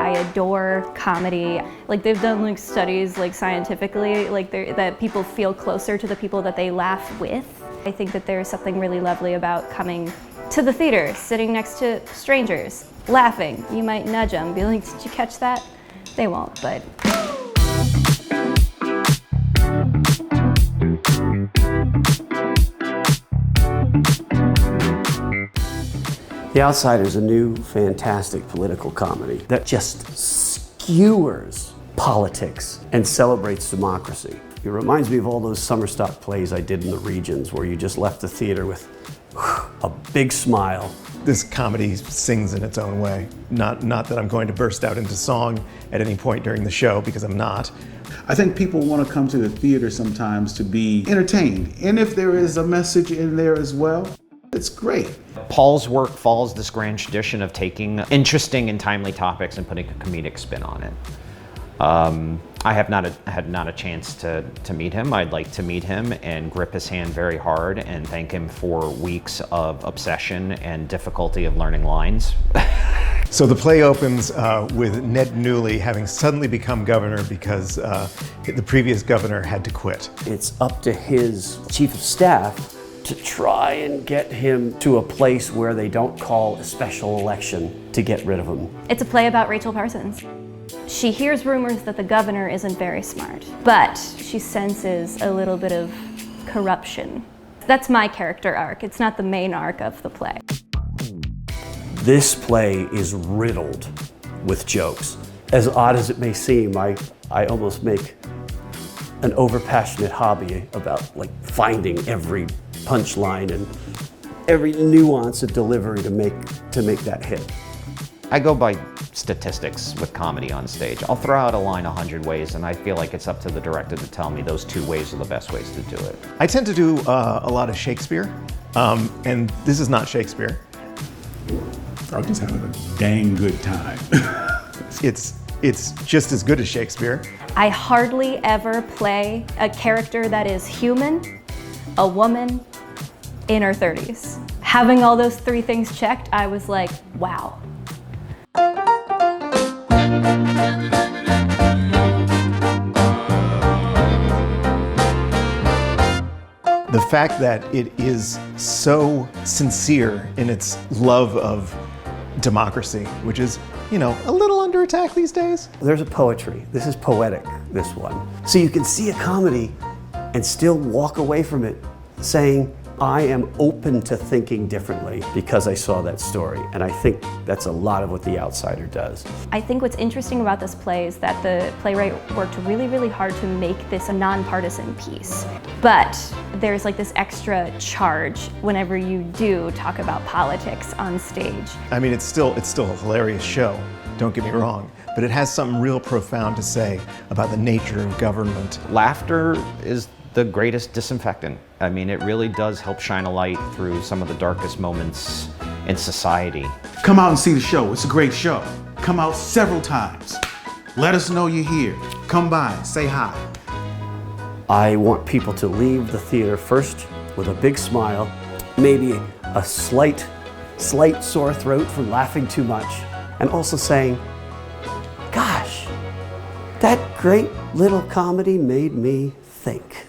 I adore comedy. Like they've done like studies like scientifically like that people feel closer to the people that they laugh with. I think that there's something really lovely about coming to the theater, sitting next to strangers, laughing. You might nudge them, be like, did you catch that? They won't, but. The Outsider is a new, fantastic political comedy that just skewers politics and celebrates democracy. It reminds me of all those summer stock plays I did in the regions where you just left the theater with a big smile. This comedy sings in its own way. Not that I'm going to burst out into song at any point during the show, because I'm not. I think people want to come to the theater sometimes to be entertained. And if there is a message in there as well, it's great. Paul's work follows this grand tradition of taking interesting and timely topics and putting a comedic spin on it. I have not a chance to meet him. I'd like to meet him and grip his hand very hard and thank him for weeks of obsession and difficulty of learning lines. So the play opens with Ned Newley having suddenly become governor because the previous governor had to quit. It's up to his chief of staff to try and get him to a place where they don't call a special election to get rid of him. It's a play about Rachel Parsons. She hears rumors that the governor isn't very smart, but she senses a little bit of corruption. That's my character arc. It's not the main arc of the play. This play is riddled with jokes. As odd as it may seem, I almost make an overpassionate hobby about like finding every punchline and every nuance of delivery to make that hit. I go by statistics with comedy on stage. I'll throw out a line 100 ways and I feel like it's up to the director to tell me those 2 ways are the best ways to do it. I tend to do a lot of Shakespeare, and this is not Shakespeare. I'm just having a dang good time. It's just as good as Shakespeare. I hardly ever play a character that is human, a woman, in her 30s. Having all those 3 things checked, I was like, wow. The fact that it is so sincere in its love of democracy, which is, you know, a little under attack these days. There's a poetry. This is poetic, this one. So you can see a comedy and still walk away from it saying, I am open to thinking differently because I saw that story. And I think that's a lot of what The Outsider does. I think what's interesting about this play is that the playwright worked really, really hard to make this a non-partisan piece. But there's like this extra charge whenever you do talk about politics on stage. I mean, it's still a hilarious show, don't get me wrong, but it has something real profound to say about the nature of government. Laughter is the greatest disinfectant. I mean, it really does help shine a light through some of the darkest moments in society. Come out and see the show. It's a great show. Come out several times. Let us know you're here. Come by, say hi. I want people to leave the theater first with a big smile, maybe a slight sore throat from laughing too much, and also saying, gosh, that great little comedy made me think.